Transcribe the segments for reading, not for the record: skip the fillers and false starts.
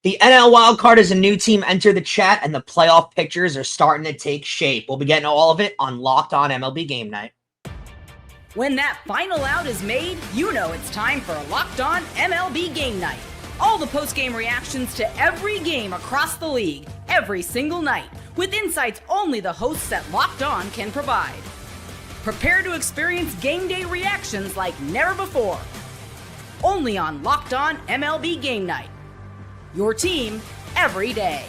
The NL wildcard is a new team enter the chat, and the playoff pictures are starting to take shape. We'll be getting all of it on Locked On MLB Game Night. When that final out is made, you know it's time for Locked On MLB Game Night. All the post-game reactions to every game across the league, every single night, with insights only the hosts at Locked On can provide. Prepare to experience game day reactions like never before. Only on Locked On MLB Game Night. Your team every day.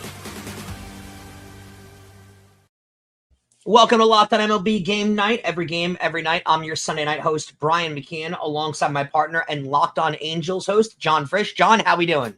Welcome to Locked On MLB Game Night. Every game, every night. I'm your Sunday night host, Brian McKeon, alongside my partner and Locked On Angels host, Jon Frisch. Jon, how we doing?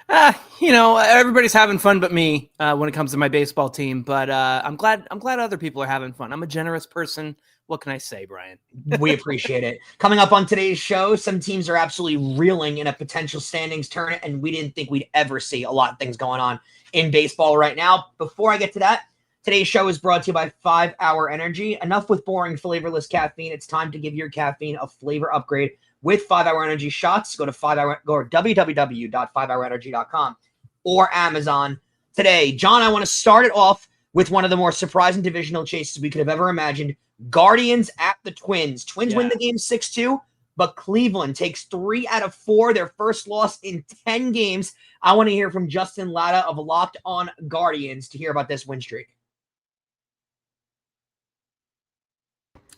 Everybody's having fun but me when it comes to my baseball team. But I'm glad other people are having fun. I'm a generous person. What can I say, Brian? We appreciate it. Coming up on today's show, some teams are absolutely reeling in a potential standings tournament, and we didn't think we'd ever see a lot of things going on in baseball right now. Before I get to that, today's show is brought to you by 5 Hour Energy. Enough with boring, flavorless caffeine. It's time to give your caffeine a flavor upgrade with 5 Hour Energy shots. Go to www.5hourenergy.com or Amazon today. Jon, I want to start it off with one of the more surprising divisional chases we could have ever imagined. Guardians at the Twins. Twins win the game 6-2, but Cleveland takes 3 out of 4, their first loss in 10 games. I want to hear from Justin Latta of Locked On Guardians to hear about this win streak.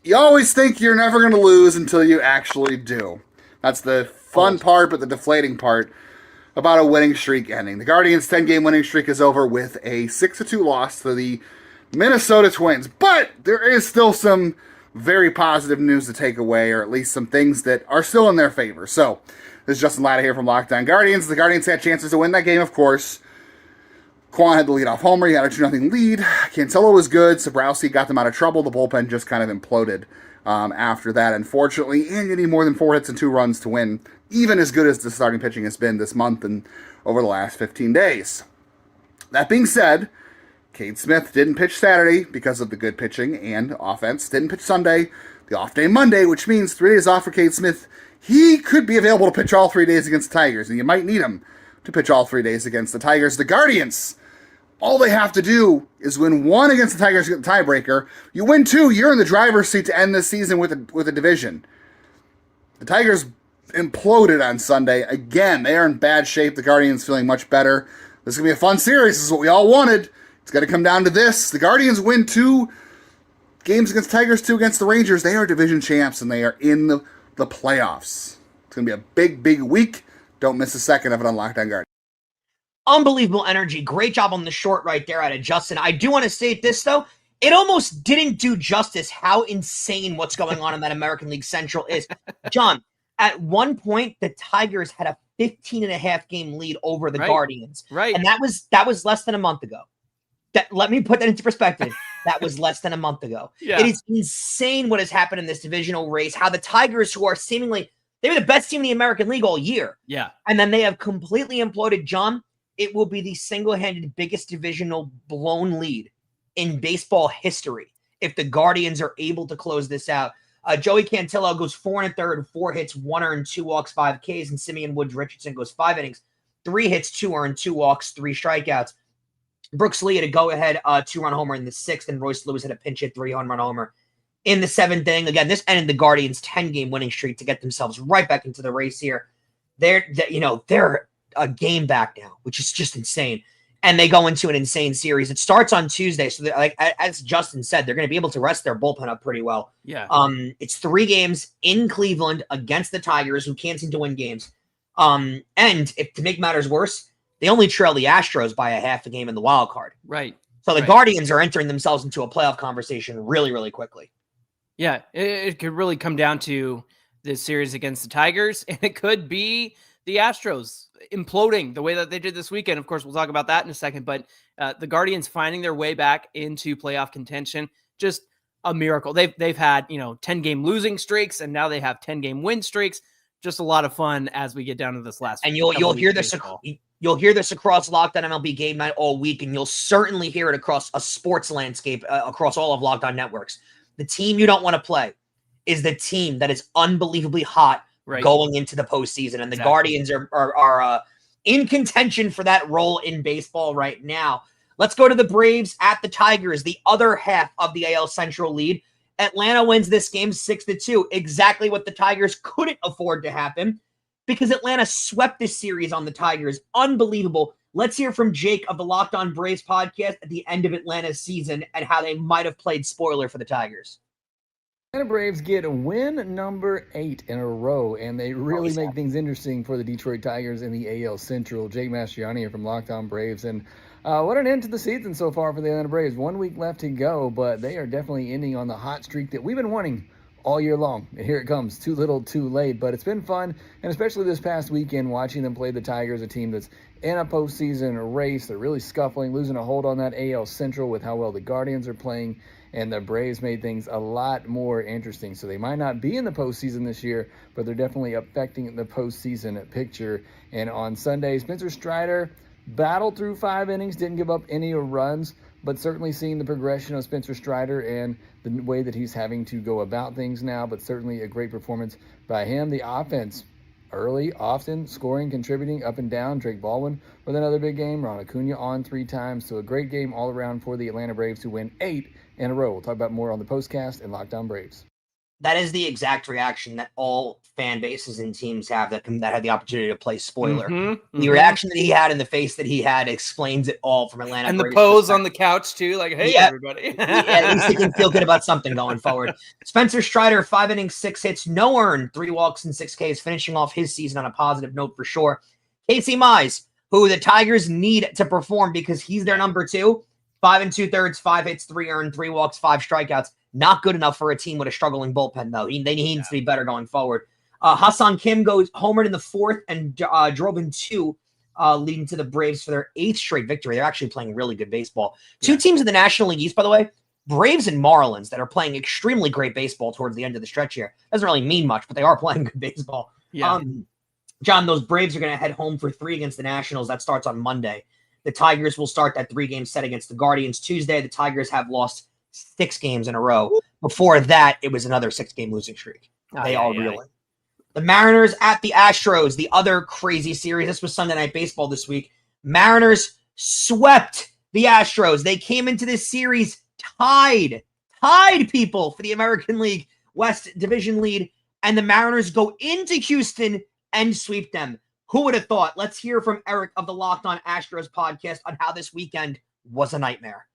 You always think you're never going to lose until you actually do. That's the fun part, but the deflating part about a winning streak ending. The Guardians' 10-game winning streak is over with a 6-2 loss to the Minnesota Twins. But there is still some very positive news to take away, or at least some things that are still in their favor. So, this is Justin Latta here from Locked On Guardians. The Guardians had chances to win that game, of course. Quan had the leadoff homer. He had a 2-0 lead. Cantillo was good. Sabrowski got them out of trouble. The bullpen just kind of imploded after that, unfortunately. And you need more than 4 hits and 2 runs to win, even as good as the starting pitching has been this month and over the last 15 days. That being said, Cade Smith didn't pitch Saturday because of the good pitching and offense. Didn't pitch Sunday, the off day Monday, which means 3 days off for Cade Smith. He could be available to pitch all 3 days against the Tigers, and you might need him to pitch all 3 days against the Tigers. The Guardians, all they have to do is win 1 against the Tigers to get the tiebreaker. You win 2, you're in the driver's seat to end this season with a division. The Tigers imploded on Sunday. Again, they are in bad shape. The Guardians feeling much better. This is going to be a fun series. This is what we all wanted. It's got to come down to this. The Guardians win 2 games against the Tigers, 2 against the Rangers. They are division champs, and they are in the playoffs. It's going to be a big, big week. Don't miss a second of it on Locked On Guardians. Unbelievable energy. Great job on the short right there out of Justin. I do want to say this, though. It almost didn't do justice how insane what's going on in that American League Central is. Jon, at one point, the Tigers had a 15.5 game lead over the Guardians. Right. And that was less than a month ago. Let me put that into perspective. That was less than a month ago. Yeah. It is insane what has happened in this divisional race, how the Tigers, who are seemingly, they were the best team in the American League all year. Yeah. And then they have completely imploded. Jon, it will be the single-handed biggest divisional blown lead in baseball history if the Guardians are able to close this out. Joey Cantillo goes 4 1/3, 4 hits, 1 earned, 2 walks, 5 Ks, and Simeon Woods Richardson goes 5 innings, 3 hits, 2 earned, 2 walks, 3 strikeouts. Brooks Lee had a go-ahead 2-run homer in the 6th, and Royce Lewis had a pinch hit 3-home-run homer in the 7th inning. Again, this ended the Guardians' 10-game winning streak to get themselves right back into the race here. They're a game back now, which is just insane. And they go into an insane series. It starts on Tuesday, so like as Justin said, they're going to be able to rest their bullpen up pretty well. Yeah. It's 3 games in Cleveland against the Tigers, who can't seem to win games. And if to make matters worse, they only trail the Astros by a half a game in the wild card. Right. So the Guardians are entering themselves into a playoff conversation really, really quickly. Yeah, it could really come down to this series against the Tigers, and it could be the Astros imploding the way that they did this weekend. Of course, we'll talk about that in a second, but the Guardians finding their way back into playoff contention, just a miracle. They've had, 10-game losing streaks, and now they have 10-game win streaks. Just a lot of fun as we get down to this last. And you'll hear this. You'll hear this across Locked On MLB Game Night all week, and you'll certainly hear it across a sports landscape across all of Locked On networks. The team you don't want to play is the team that is unbelievably hot going into the postseason, and the Guardians are in contention for that role in baseball right now. Let's go to the Braves at the Tigers, the other half of the AL Central lead. Atlanta wins this game 6-2, exactly what the Tigers couldn't afford to happen because Atlanta swept this series on the Tigers. Unbelievable. Let's hear from Jake of the Locked On Braves podcast at the end of Atlanta's season and how they might have played spoiler for the Tigers. Atlanta Braves get win number 8 in a row, and they really make things interesting for the Detroit Tigers in the AL Central. Jake Mastriani here from Locked On Braves, and what an end to the season so far for the Atlanta Braves. 1 week left to go, but they are definitely ending on the hot streak that we've been wanting all year long. And here it comes, too little, too late, but it's been fun, and especially this past weekend, watching them play the Tigers, a team that's in a postseason race. They're really scuffling, losing a hold on that AL Central with how well the Guardians are playing, and the Braves made things a lot more interesting. So they might not be in the postseason this year, but they're definitely affecting the postseason picture. And on Sunday, Spencer Strider battled through 5 innings, didn't give up any runs, but certainly seeing the progression of Spencer Strider and the way that he's having to go about things now, but certainly a great performance by him. The offense, early, often, scoring, contributing, up and down. Drake Baldwin with another big game. Ron Acuna on 3 times. So a great game all around for the Atlanta Braves who win 8 in a row. We'll talk about more on the postcast and Locked On Braves. That is the exact reaction that all fan bases and teams have that had the opportunity to play spoiler. The reaction that he had and the face that he had explains it all from Atlanta. And the pose on the couch too, like, hey, everybody. At least he can feel good about something going forward. Spencer Strider, 5 innings, 6 hits, no earned, 3 walks and 6 Ks, finishing off his season on a positive note for sure. Casey Mize, who the Tigers need to perform because he's their number 2, 5 2/3, 5 hits, 3 earned, 3 walks, 5 strikeouts. Not good enough for a team with a struggling bullpen, though. He needs to be better going forward. Hassan Kim goes homered in the 4th and drove in 2, leading to the Braves for their 8th straight victory. They're actually playing really good baseball. 2 teams in the National League East, by the way, Braves and Marlins, that are playing extremely great baseball towards the end of the stretch here. Doesn't really mean much, but they are playing good baseball. Yeah. John, those Braves are going to head home for 3 against the Nationals. That starts on Monday. The Tigers will start that 3-game set against the Guardians Tuesday. The Tigers have lost 6 games in a row. Before that, it was another 6-game losing streak. They are reeling. The Mariners at the Astros, the other crazy series. This was Sunday Night Baseball this week. Mariners swept the Astros. They came into this series tied people for the American League West Division lead, and the Mariners go into Houston and sweep them. Who would have thought? Let's hear from Eric of the Locked On Astros podcast on how this weekend was a nightmare.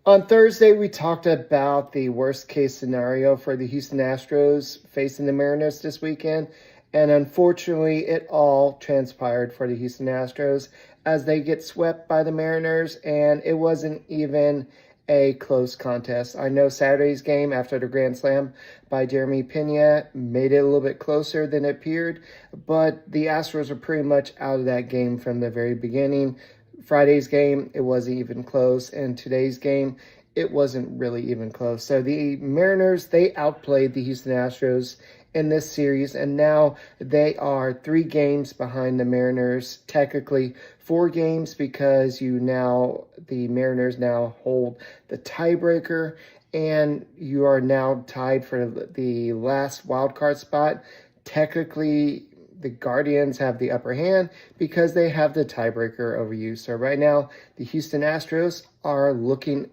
On Thursday, we talked about the worst-case scenario for the Houston Astros facing the Mariners this weekend, and unfortunately, it all transpired for the Houston Astros as they get swept by the Mariners, and it wasn't even a close contest. I know Saturday's game after the grand slam by Jeremy Pena made it a little bit closer than it appeared, but the Astros were pretty much out of that game from the very beginning. Friday's game, it wasn't even close, and today's game, it wasn't really even close. So the Mariners, they outplayed the Houston Astros in this series, and now they are 3 games behind the Mariners, technically 4 games because the Mariners now hold the tiebreaker, and you are now tied for the last wild card spot. Technically, the Guardians have the upper hand because they have the tiebreaker over you. So right now, the Houston Astros are looking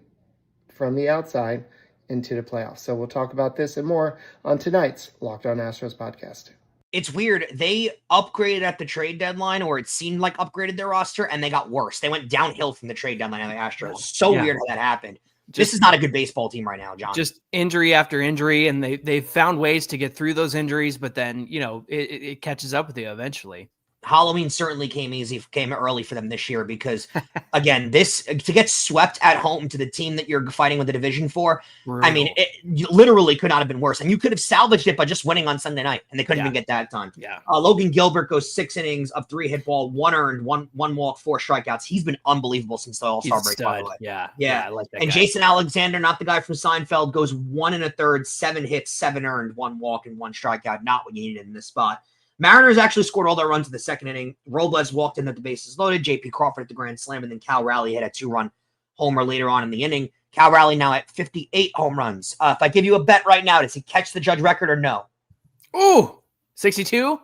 from the outside into the playoffs. So we'll talk about this and more on tonight's Locked On Astros podcast. It's weird. They upgraded at the trade deadline, or it seemed like upgraded their roster, and they got worse. They went downhill from the trade deadline on the Astros. Weird how that happened. This is not a good baseball team right now, John. Just injury after injury, and they've found ways to get through those injuries, but then, it catches up with you eventually. Halloween certainly came early for them this year because, again, to get swept at home to the team that you're fighting with the division for, brutal. I mean, it literally could not have been worse. And you could have salvaged it by just winning on Sunday night, and they couldn't even get that done. Yeah. Logan Gilbert goes 6 innings, up 3 hit ball, 1 earned, one walk, 4 strikeouts. He's been unbelievable since the All-Star break, by the way. Yeah, I like that and guy. Jason Alexander, not the guy from Seinfeld, goes 1 1/3, 7 hits, 7 earned, 1 walk, and 1 strikeout. Not what you needed in this spot. Mariners actually scored all their runs in the second inning. Robles walked in at the bases loaded. J.P. Crawford at the grand slam, and then Cal Raleigh hit a 2-run homer later on in the inning. Cal Raleigh now at 58 home runs. If I give you a bet right now, does he catch the Judge record or no? Ooh, 62?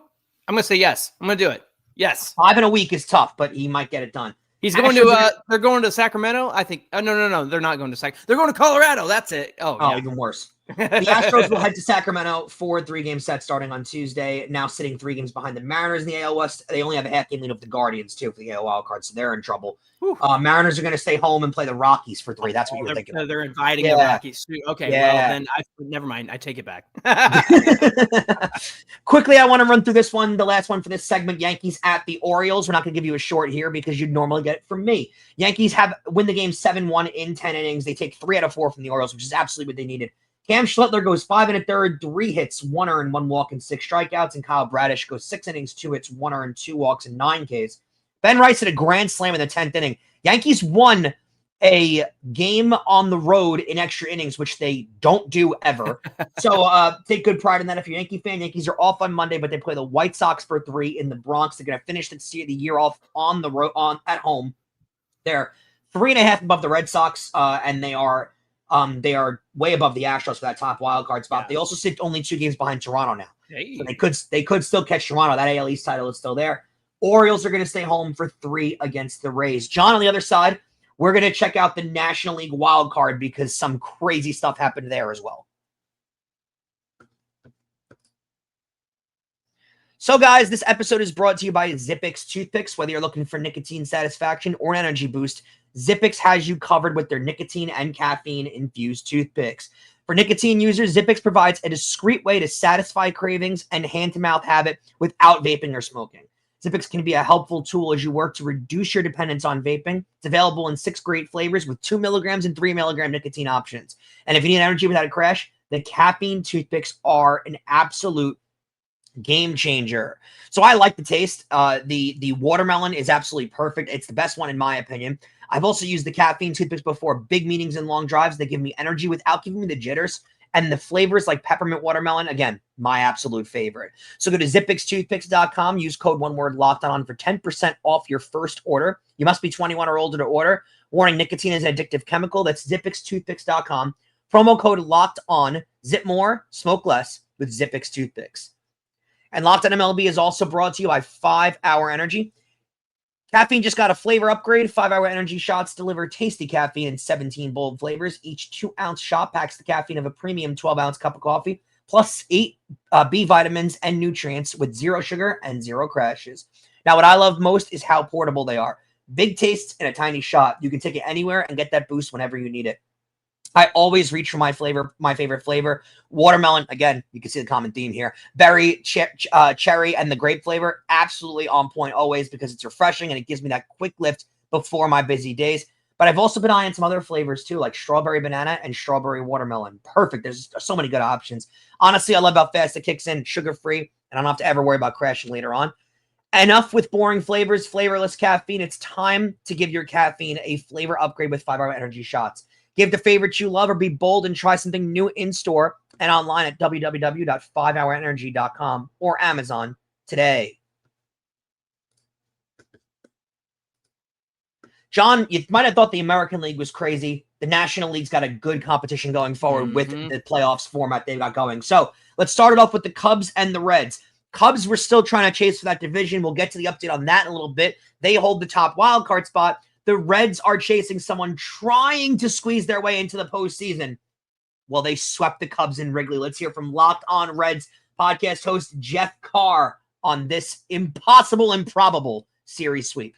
I'm going to say yes. I'm going to do it. Yes. 5 in a week is tough, but he might get it done. He's going to, they're going to Sacramento, I think. No, they're not going to Sacramento. They're going to Colorado. That's it. Oh, yeah. Even worse. The Astros will head to Sacramento for a 3-game set starting on Tuesday, now sitting 3 games behind the Mariners in the AL West. They only have a half-game lead of the Guardians, too, for the AL wildcard, so they're in trouble. Mariners are going to stay home and play the Rockies for 3. That's what you were thinking. They're inviting the Rockies. Okay, well, then never mind. I take it back. Quickly, I want to run through this one, the last one for this segment. Yankees at the Orioles. We're not going to give you a short here because you'd normally get it from me. Yankees win the game 7-1 in 10 innings. They take 3 out of 4 from the Orioles, which is absolutely what they needed. Cam Schlittler goes 5 1/3, 3 hits, 1 earned, 1 walk, and 6 strikeouts. And Kyle Bradish goes 6 innings, 2 hits, 1 earned, 2 walks, and 9 Ks. Ben Rice hit a grand slam in the 10th inning. Yankees won a game on the road in extra innings, which they don't do ever. So take good pride in that if you're a Yankee fan. Yankees are off on Monday, but they play the White Sox for 3 in the Bronx. They're going to finish the year off on the road at home. They're 3.5 above the Red Sox, and they are way above the Astros for that top wild card spot. Yeah. They also sit only 2 games behind Toronto now. Hey. So they could still catch Toronto. That AL East title is still there. Orioles are going to stay home for 3 against the Rays. John, on the other side, we're going to check out the National League wild card because some crazy stuff happened there as well. So, guys, this episode is brought to you by Zippix Toothpicks. Whether you're looking for nicotine satisfaction or an energy boost, Zippix has you covered with their nicotine and caffeine-infused toothpicks. For nicotine users, Zippix provides a discreet way to satisfy cravings and hand-to-mouth habit without vaping or smoking. Zippix can be a helpful tool as you work to reduce your dependence on vaping. It's available in 6 great flavors with 2 milligrams and 3 milligram nicotine options. And if you need energy without a crash, the caffeine toothpicks are an absolute game changer. So I like the taste. The watermelon is absolutely perfect. It's the best one in my opinion. I've also used the caffeine toothpicks before big meetings and long drives. They give me energy without giving me the jitters. And the flavors like peppermint watermelon, again, my absolute favorite. So go to zippixtoothpicks.com. Use code LOCKEDON for 10% off your first order. You must be 21 or older to order. Warning, nicotine is an addictive chemical. That's zippixtoothpicks.com. Promo code LOCKEDON. Zip more, smoke less with Zippix Toothpicks. And Locked On MLB is also brought to you by 5 Hour Energy. Caffeine just got a flavor upgrade. 5 Hour Energy shots deliver tasty caffeine in 17 bold flavors. Each 2-ounce shot packs the caffeine of a premium 12-ounce cup of coffee, plus 8 B vitamins and nutrients with 0 sugar and 0 crashes. Now, what I love most is how portable they are. Big tastes in a tiny shot. You can take it anywhere and get that boost whenever you need it. I always reach for my favorite flavor. Watermelon, again, you can see the common theme here. Berry, cherry, and the grape flavor, absolutely on point always because it's refreshing and it gives me that quick lift before my busy days. But I've also been eyeing some other flavors too, like strawberry banana and strawberry watermelon. Perfect. There's so many good options. Honestly, I love how fast it kicks in, sugar-free, and I don't have to ever worry about crashing later on. Enough with boring flavors, flavorless caffeine. It's time to give your caffeine a flavor upgrade with 5 Hour Energy shots. Give the favorites you love or be bold and try something new in-store and online at www.5hourenergy.com or Amazon today. John, you might have thought the American League was crazy. The National League's got a good competition going forward with the playoffs format they've got going. So let's start it off with the Cubs and the Reds. Cubs were still trying to chase for that division. We'll get to the update on that in a little bit. They hold the top wild card spot. The Reds are chasing someone trying to squeeze their way into the postseason. Well, they swept the Cubs in Wrigley. Let's hear from Locked On Reds podcast host Jeff Carr on this improbable series sweep.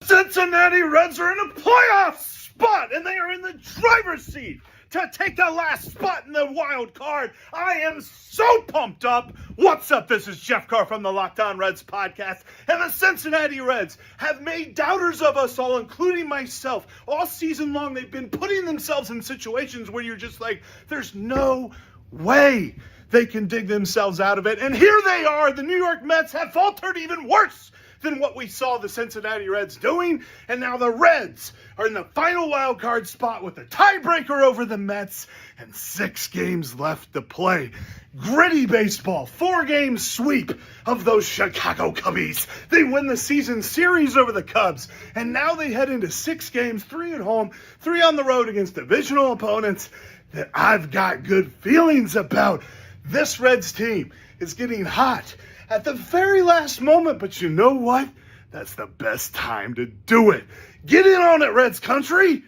Cincinnati Reds are in a playoff spot, and they are in the driver's seat to take the last spot in the wild card. I am so pumped up. What's up? This is Jeff Carr from the Locked On Reds podcast. And the Cincinnati Reds have made doubters of us all, including myself. All season long, they've been putting themselves in situations where you're just like, there's no way they can dig themselves out of it. And here they are. The New York Mets have faltered even worse than what we saw the Cincinnati Reds doing. And now the Reds are in the final wild card spot with the tiebreaker over the Mets and 6 games left to play. Gritty baseball, 4-game sweep of those Chicago Cubbies. They win the season series over the Cubs. And now they head into 6 games, 3 at home, 3 on the road against divisional opponents that I've got good feelings about. This Reds team is getting hot at the very last moment, but you know what? That's the best time to do it. Get in on it, Reds country.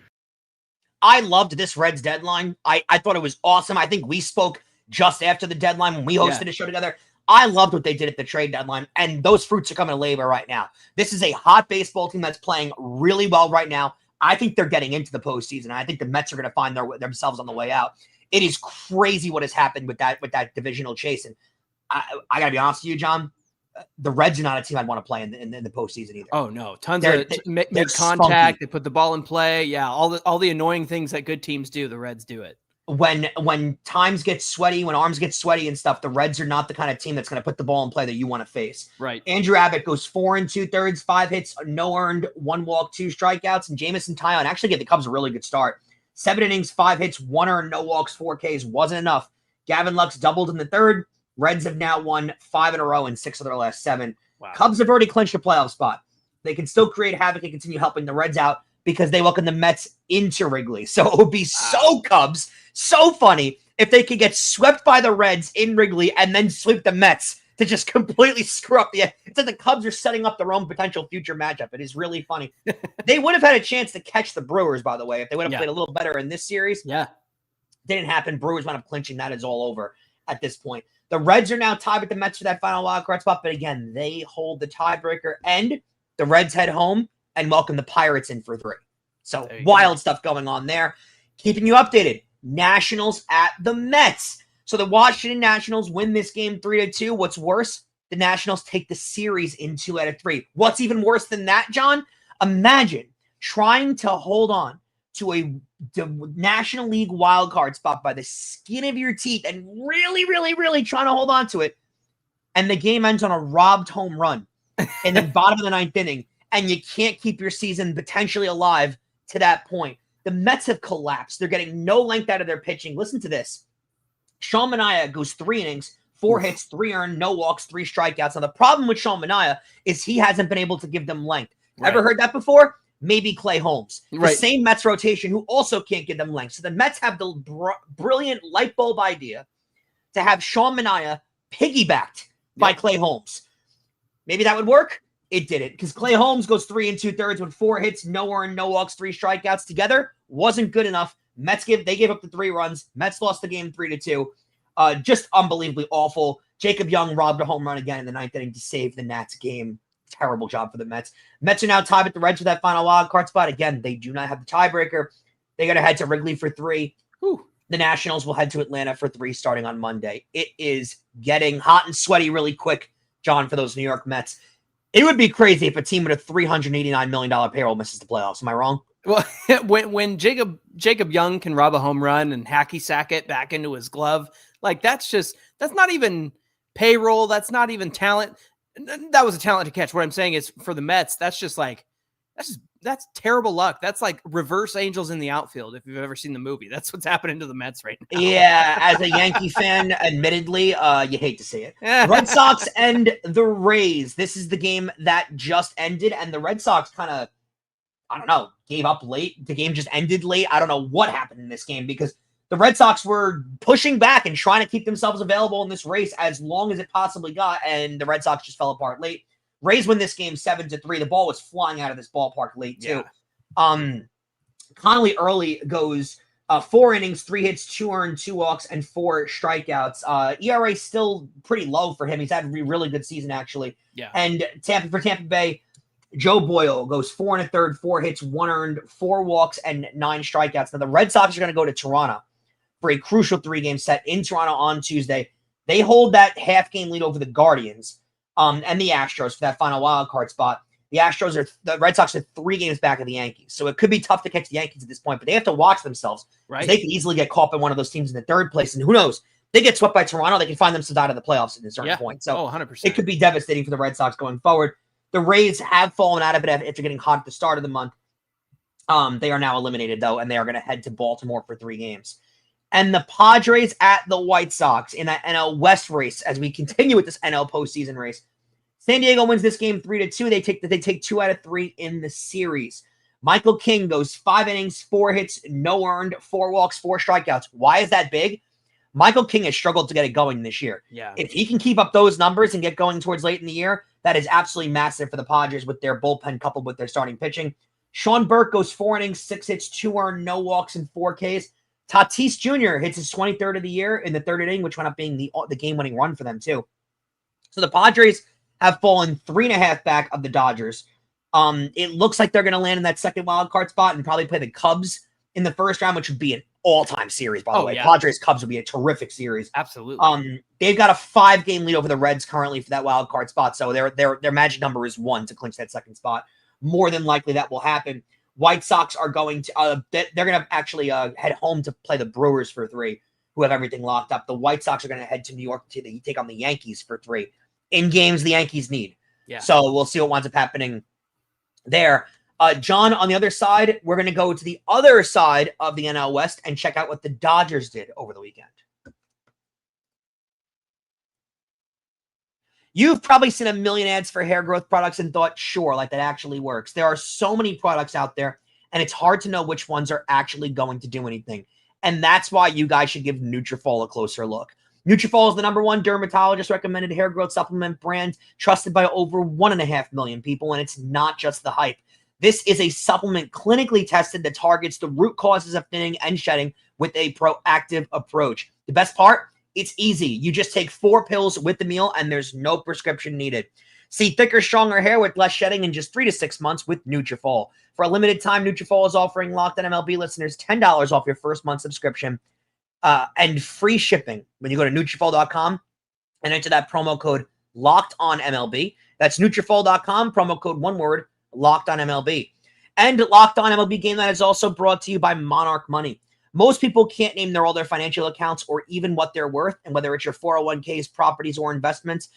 I loved this Reds deadline. I thought it was awesome. I think we spoke just after the deadline when we hosted a show together. I loved what they did at the trade deadline, and those fruits are coming to labor right now. This is a hot baseball team that's playing really well right now. I think they're getting into the postseason. I think the Mets are going to find themselves on the way out. It is crazy what has happened with that divisional chase. And I got to be honest with you, John, the Reds are not a team I'd want to play in the postseason either. Oh no, tons of make contact. They put the ball in play. Yeah, all the annoying things that good teams do, the Reds do it. When times get sweaty, when arms get sweaty and stuff, the Reds are not the kind of team that's going to put the ball in play that you want to face. Right. Andrew Abbott goes 4 2/3, 5 hits, no earned, 1 walk, 2 strikeouts, and Jamison Tyon actually gave the Cubs a really good start. 7 innings, 5 hits, 1 earned, no walks, 4 Ks wasn't enough. Gavin Lux doubled in the third. Reds have now won 5 in a row and 6 of their last 7. Wow. Cubs have already clinched a playoff spot. They can still create havoc and continue helping the Reds out because they welcome the Mets into Wrigley. So it would be so Cubs, so funny if they could get swept by the Reds in Wrigley and then sweep the Mets to just completely screw up it's like the Cubs are setting up their own potential future matchup. It is really funny. They would have had a chance to catch the Brewers, by the way, if they would have played a little better in this series. Yeah. Didn't happen. Brewers wound up clinching. That is all over at this point. The Reds are now tied with the Mets for that final wild card spot, but again, they hold the tiebreaker, and the Reds head home and welcome the Pirates in for 3. So wild stuff going on there. Keeping you updated. Nationals at the Mets. So the Washington Nationals win this game 3-2. What's worse? The Nationals take the series in 2 out of 3. What's even worse than that, John? Imagine trying to hold on to a National League wild card spot by the skin of your teeth and really, really, really trying to hold on to it. And the game ends on a robbed home run in the bottom of the 9th inning. And you can't keep your season potentially alive to that point. The Mets have collapsed. They're getting no length out of their pitching. Listen to this. Sean Manaea goes 3 innings, 4 hits, 3 earned, no walks, 3 strikeouts. Now, the problem with Sean Manaea is he hasn't been able to give them length. Right. Ever heard that before? Maybe Clay Holmes. The same Mets rotation who also can't give them length. So the Mets have the brilliant light bulb idea to have Sean Manaea piggybacked by Clay Holmes. Maybe that would work. It didn't, because Clay Holmes goes 3 2/3 with 4 hits, no earned, no walks, 3 strikeouts together. Wasn't good enough. Mets gave up the 3 runs. Mets lost the game 3-2. Just unbelievably awful. Jacob Young robbed a home run again in the 9th inning to save the Nats game. Terrible job for the Mets. Mets are now tied with the Reds for that final wild card spot. Again, they do not have the tiebreaker. They got to head to Wrigley for 3. Whew. The Nationals will head to Atlanta for 3 starting on Monday. It is getting hot and sweaty really quick, John, for those New York Mets. It would be crazy if a team with a $389 million payroll misses the playoffs. Am I wrong? Well, when Jacob Young can rob a home run and hacky sack it back into his glove, like that's not even payroll. That's not even talent. That was a talent to catch. What I'm saying is for the Mets, that's terrible luck. That's like reverse Angels in the outfield. If you've ever seen the movie, that's what's happening to the Mets right now. Yeah. As a Yankee fan, admittedly, you hate to see it. Red Sox and the Rays. This is the game that just ended, and the Red Sox kind of, I don't know, gave up late. The game just ended late. I don't know what happened in this game because the Red Sox were pushing back and trying to keep themselves available in this race as long as it possibly got, and the Red Sox just fell apart late. Rays win this game 7-3. The ball was flying out of this ballpark late, too. Yeah. Connolly early goes 4 innings, 3 hits, 2 earned, 2 walks, and 4 strikeouts. ERA still pretty low for him. He's had a really good season, actually. Yeah. And for Tampa Bay, Joe Boyle goes 4 1/3, 4 hits, 1 earned, 4 walks, and 9 strikeouts. Now, the Red Sox are going to go to Toronto for a crucial 3-game set in Toronto on Tuesday. They hold that half-game lead over the Guardians and the Astros for that final wild card spot. The Red Sox are 3 games back of the Yankees, so it could be tough to catch the Yankees at this point, but they have to watch themselves. Right. They could easily get caught by one of those teams in the 3rd place, and who knows? They get swept by Toronto, they can find themselves out of the playoffs at a certain point. So 100%. It could be devastating for the Red Sox going forward. The Rays have fallen out of it after getting hot at the start of the month. They are now eliminated, though, and they are going to head to Baltimore for 3 games. And the Padres at the White Sox in that NL West race as we continue with this NL postseason race. San Diego wins this game 3-2. They take 2 out of 3 in the series. Michael King goes 5 innings, 4 hits, no earned, 4 walks, 4 strikeouts. Why is that big? Michael King has struggled to get it going this year. Yeah. If he can keep up those numbers and get going towards late in the year, that is absolutely massive for the Padres with their bullpen coupled with their starting pitching. Sean Burke goes 4 innings, 6 hits, 2 earned, no walks, and 4 Ks. Tatis Jr. hits his 23rd of the year in the 3rd inning, which wound up being the game-winning run for them, too. So the Padres have fallen 3.5 back of the Dodgers. It looks like they're going to land in that second wild card spot and probably play the Cubs in the first round, which would be an all-time series, by the way. Yeah. Padres-Cubs would be a terrific series. Absolutely. They've got a 5-game lead over the Reds currently for that wild card spot, so their magic number is 1 to clinch that second spot. More than likely that will happen. White Sox are going to they're going to actually head home to play the Brewers for 3, who have everything locked up. The White Sox are going to head to New York to take on the Yankees for 3 in games the Yankees need. Yeah. So we'll see what winds up happening there. John, on the other side, we're going to go to the other side of the NL West and check out what the Dodgers did over the weekend. You've probably seen a million ads for hair growth products and thought, sure, like that actually works. There are so many products out there, and it's hard to know which ones are actually going to do anything. And that's why you guys should give Nutrafol a closer look. Nutrafol is the #1 dermatologist-recommended hair growth supplement brand trusted by over 1.5 million people, and it's not just the hype. This is a supplement clinically tested that targets the root causes of thinning and shedding with a proactive approach. The best part? It's easy. You just take 4 pills with the meal, and there's no prescription needed. See thicker, stronger hair with less shedding in just 3 to 6 months with Nutrafol. For a limited time, Nutrafol is offering Locked On MLB listeners $10 off your first month subscription and free shipping when you go to Nutrafol.com and enter that promo code Locked On MLB. That's Nutrafol.com, promo code, one word, Locked On MLB. And Locked On MLB Game Night is also brought to you by Monarch Money. Most people can't name all their financial accounts or even what they're worth, and whether it's your 401ks, properties, or investments,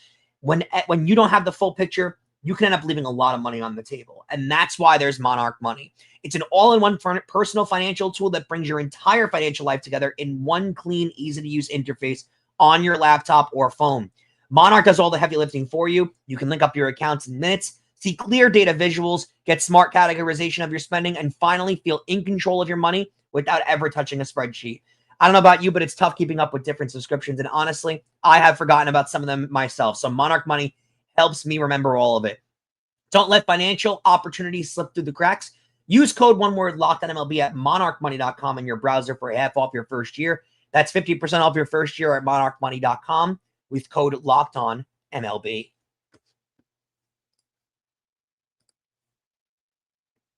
when you don't have the full picture, you can end up leaving a lot of money on the table. And that's why there's Monarch Money. It's an all-in-one personal financial tool that brings your entire financial life together in one clean, easy-to-use interface on your laptop or phone. Monarch does all the heavy lifting for you. You can link up your accounts in minutes, see clear data visuals, get smart categorization of your spending, and finally feel in control of your money without ever touching a spreadsheet. I don't know about you, but it's tough keeping up with different subscriptions. And honestly, I have forgotten about some of them myself. So Monarch Money helps me remember all of it. Don't let financial opportunities slip through the cracks. Use code one word Locked On MLB at monarchmoney.com in your browser for half off your first year. That's 50% off your first year at monarchmoney.com with code Locked On MLB.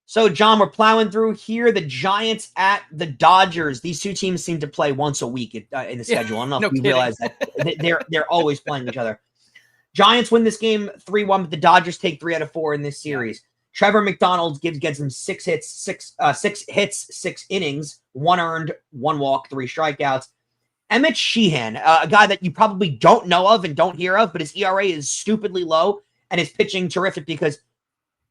So, John, we're plowing through here. The Giants at the Dodgers. These two teams seem to play once a week in the schedule. I don't know if you realize that. They're always playing each other. Giants win this game 3-1, but the Dodgers take 3 out of 4 in this series. Trevor McDonald gets them 6 hits, 6 innings, 1 earned, 1 walk, 3 strikeouts. Emmett Sheehan, a guy that you probably don't know of and don't hear of, but his ERA is stupidly low and his pitching terrific because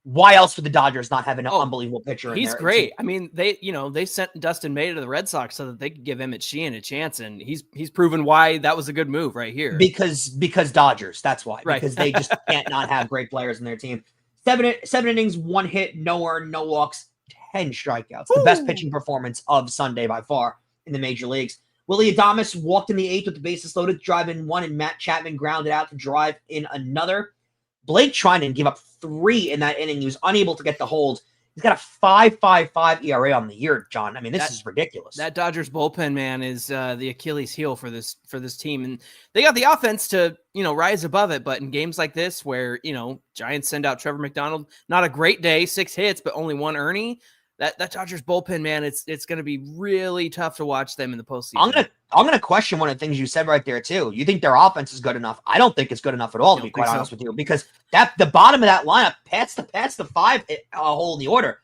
why else would the Dodgers not have an unbelievable pitcher in there? He's great. I mean, they sent Dustin May to the Red Sox so that they could give Emmett Sheehan a chance, and he's proven why that was a good move right here. Because Dodgers, that's why. Right. Because they just can't not have great players in their team. 7 innings, 1 hit, no earned, no walks, 10 strikeouts. The best pitching performance of Sunday by far in the major leagues. Willie Adames walked in the 8th with the bases loaded, drive in 1, and Matt Chapman grounded out to drive in another. Blake Trinan gave up 3 in that inning. He was unable to get the hold. He's got a 5.55 ERA on the year, John. I mean, this is ridiculous. That Dodgers bullpen, man, is the Achilles heel for this team. And they got the offense to, rise above it. But in games like this where, Giants send out Trevor McDonald, not a great day, 6 hits, but only 1 earning. That Dodgers bullpen, man, it's going to be really tough to watch them in the postseason. I'm gonna question one of the things you said right there too. You think their offense is good enough? I don't think it's good enough at all, to be quite honest with you, because the bottom of that lineup, past the 5 hole in the order,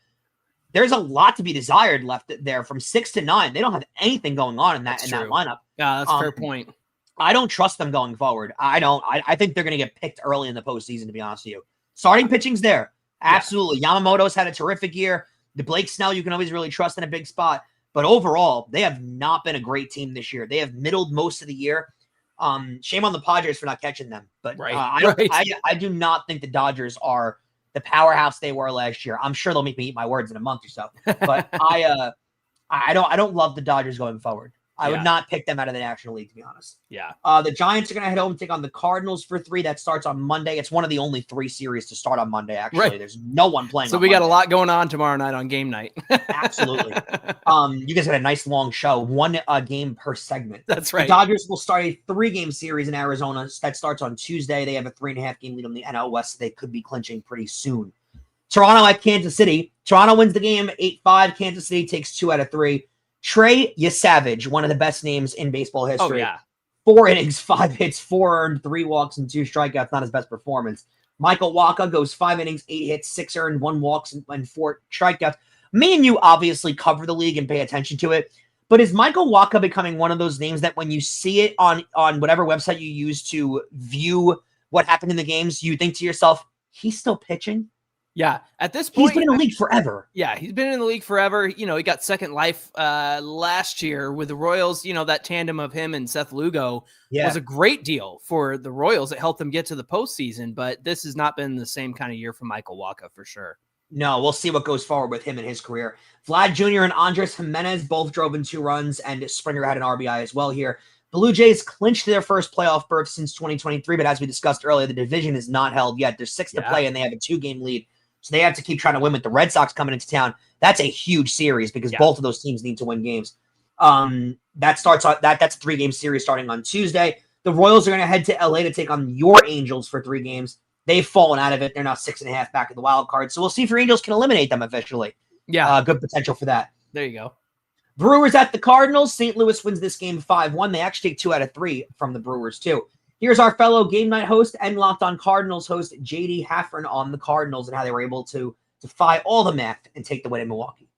there's a lot to be desired left there from 6 to 9. They don't have anything going on in that lineup. Yeah, that's a fair point. I don't trust them going forward. I don't. I think they're gonna get picked early in the postseason, to be honest with you. Starting pitching's there, absolutely. Yeah. Yamamoto's had a terrific year. The Blake Snell you can always really trust in a big spot. But overall, they have not been a great team this year. They have middled most of the year. Shame on the Padres for not catching them. But I do not think the Dodgers are the powerhouse they were last year. I'm sure they'll make me eat my words in a month or so. But I don't love the Dodgers going forward. I would not pick them out of the National League, to be honest. Yeah. The Giants are going to head home and take on the Cardinals for 3. That starts on Monday. It's one of the only 3 series to start on Monday, actually. Right. There's no one playing So on we got Monday. a lot going on tomorrow night on game night. Absolutely. You guys had a nice long show. 1 game per segment. That's right. The Dodgers will start a 3-game series in Arizona. That starts on Tuesday. They have a 3.5-game lead on the NL West. So they could be clinching pretty soon. Toronto at Kansas City. Toronto wins the game 8-5. Kansas City takes 2 out of 3. Trey Yesavage, one of the best names in baseball history. Oh, yeah. 4 innings, 5 hits, 4 earned, 3 walks, and 2 strikeouts. Not his best performance. Michael Wacha goes 5 innings, 8 hits, 6 earned, 1 walks, and 4 strikeouts. Me and you obviously cover the league and pay attention to it. But is Michael Wacha becoming one of those names that when you see it on whatever website you use to view what happened in the games, you think to yourself, he's still pitching? Yeah, at this point, he's been in the league forever. Yeah, he's been in the league forever. He got second life last year with the Royals. That tandem of him and Seth Lugo was a great deal for the Royals. It helped them get to the postseason, but this has not been the same kind of year for Michael Wacha for sure. No, we'll see what goes forward with him in his career. Vlad Jr. and Andres Jimenez both drove in 2 runs, and Springer had an RBI as well here. Blue Jays clinched their first playoff berth since 2023, but as we discussed earlier, the division is not held yet. There's 6 to play, and they have a 2-game lead. So they have to keep trying to win with the Red Sox coming into town. That's a huge series because both of those teams need to win games. That starts on that's a 3-game series starting on Tuesday. The Royals are going to head to LA to take on your Angels for 3 games. They've fallen out of it. They're now 6.5 back of the wild card. So we'll see if your Angels can eliminate them officially. Yeah. Good potential for that. There you go. Brewers at the Cardinals. St. Louis wins this game 5-1. They actually take 2 out of 3 from the Brewers too. Here's our fellow Game Night host and Locked On Cardinals host, JD Haffern, on the Cardinals and how they were able to defy all the math and take the win in Milwaukee.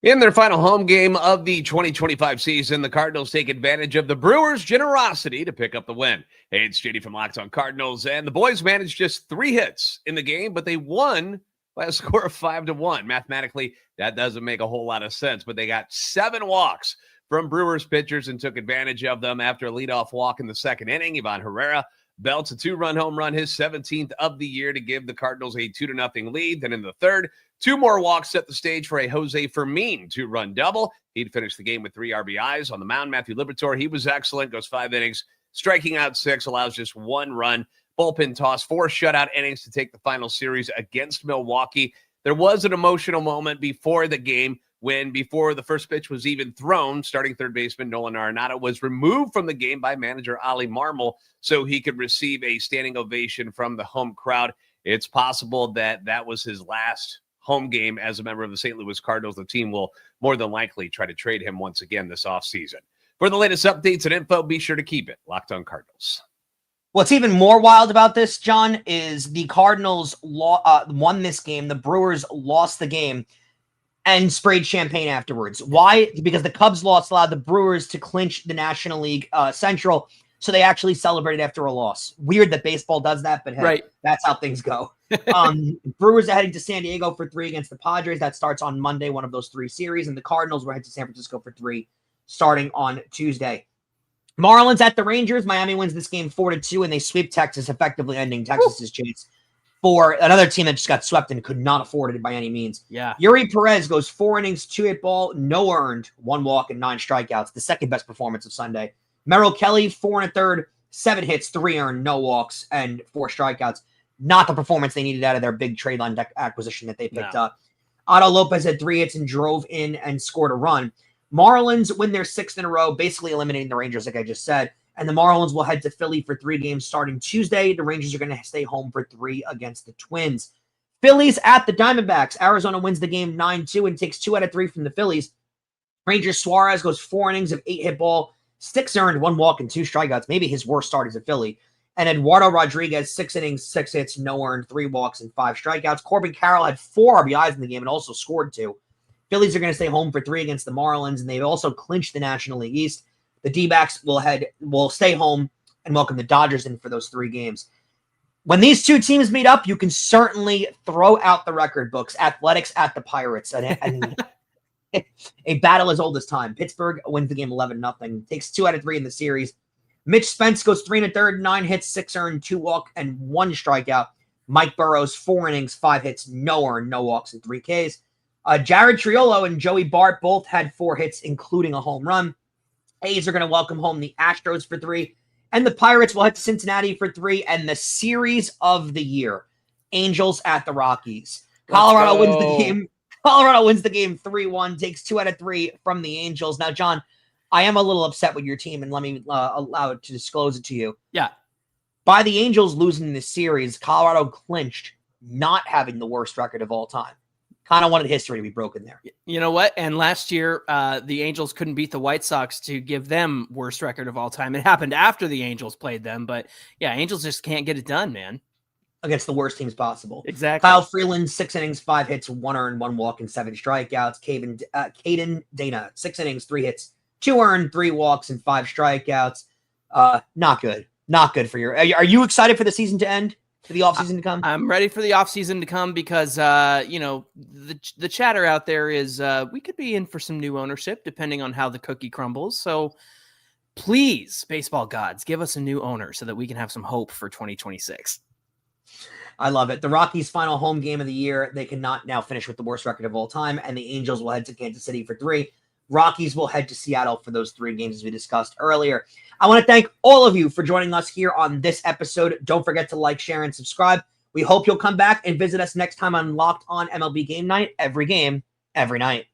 In their final home game of the 2025 season, the Cardinals take advantage of the Brewers' generosity to pick up the win. Hey, it's JD from Locked On Cardinals, and the boys managed just 3 hits in the game, but they won by a score of 5-1. Mathematically, that doesn't make a whole lot of sense, but they got 7 walks from Brewers pitchers and took advantage of them after a leadoff walk in the 2nd inning. Ivan Herrera belts a 2-run home run, his 17th of the year, to give the Cardinals a 2-0 lead. Then in the 3rd, 2 more walks set the stage for a Jose Fermin 2-run double. He'd finish the game with 3 RBIs. On the mound, Matthew Liberatore, he was excellent, goes 5 innings, striking out 6, allows just 1 run. Bullpen toss, 4 shutout innings to take the final series against Milwaukee. There was an emotional moment before the game when, before the first pitch was even thrown, starting third baseman Nolan Arenado was removed from the game by manager Ali Marmol so he could receive a standing ovation from the home crowd. It's possible that that was his last home game as a member of the St. Louis Cardinals. The team will more than likely try to trade him once again this offseason. For the latest updates and info, be sure to keep it Locked On Cardinals. What's even more wild about this, John, is the Cardinals won this game. The Brewers lost the game and sprayed champagne afterwards. Why? Because the Cubs loss allowed the Brewers to clinch the National League Central, so they actually celebrated after a loss. Weird that baseball does that, but hey, that's how things go. Brewers are heading to San Diego for 3 against the Padres. That starts on Monday, one of those 3 series, and the Cardinals will head to San Francisco for 3 starting on Tuesday. Marlins at the Rangers. Miami wins this game 4-2, and they sweep Texas, effectively ending Texas's chance for another team that just got swept and could not afford it by any means. Yeah. Yuri Perez goes 4 innings, 2 hit ball, no earned, 1 walk, and 9 strikeouts. The second best performance of Sunday. Merrill Kelly, 4 1/3, 7 hits, 3 earned, no walks, and 4 strikeouts. Not the performance they needed out of their big trade line acquisition that they picked up. Otto Lopez had 3 hits and drove in and scored a run. Marlins win their 6th in a row, basically eliminating the Rangers, like I just said. And the Marlins will head to Philly for 3 games starting Tuesday. The Rangers are going to stay home for 3 against the Twins. Phillies at the Diamondbacks. Arizona wins the game 9-2 and takes 2 out of 3 from the Phillies. Rangers Suarez goes 4 innings of 8 hit ball, 6 earned, 1 walk, and 2 strikeouts. Maybe his worst start as a Philly. And Eduardo Rodriguez, 6 innings, 6 hits, no earned, 3 walks, and 5 strikeouts. Corbin Carroll had 4 RBIs in the game and also scored 2. Phillies are going to stay home for 3 against the Marlins, and they've also clinched the National League East. The D-backs will stay home and welcome the Dodgers in for those 3 games. When these 2 teams meet up, you can certainly throw out the record books. Athletics at the Pirates. And a battle as old as time. Pittsburgh wins the game 11-0. Takes 2 out of 3 in the series. Mitch Spence goes 3 1/3, 9 hits, 6 earned, 2 walk, and 1 strikeout. Mike Burrows, 4 innings, 5 hits, no earned, no walks, and 3 Ks. Jared Triolo and Joey Bart both had 4 hits, including a home run. A's are going to welcome home the Astros for 3. And the Pirates will head to Cincinnati for 3. And the series of the year, Angels at the Rockies. Colorado wins the game. Colorado wins the game 3-1, takes 2 out of 3 from the Angels. Now, John, I am a little upset with your team, and let me allow it to disclose it to you. Yeah. By the Angels losing this series, Colorado clinched not having the worst record of all time. Kind of wanted history to be broken there. You know what? And last year, the Angels couldn't beat the White Sox to give them worst record of all time. It happened after the Angels played them, but yeah, Angels just can't get it done, man. Against the worst teams possible. Exactly. Kyle Freeland, 6 innings, 5 hits, 1 earned, 1 walk, and 7 strikeouts. Caden Dana, 6 innings, 3 hits, 2 earned, 3 walks, and 5 strikeouts. Not good. Not good for your. Are you excited for the season to end? For the offseason to come? I'm ready for the offseason to come because, the chatter out there is we could be in for some new ownership depending on how the cookie crumbles. So please, baseball gods, give us a new owner so that we can have some hope for 2026. I love it. The Rockies' final home game of the year, they cannot now finish with the worst record of all time, and the Angels will head to Kansas City for 3. Rockies will head to Seattle for those 3 games as we discussed earlier. I want to thank all of you for joining us here on this episode. Don't forget to like, share, and subscribe. We hope you'll come back and visit us next time on Locked On MLB Game Night. Every game, every night.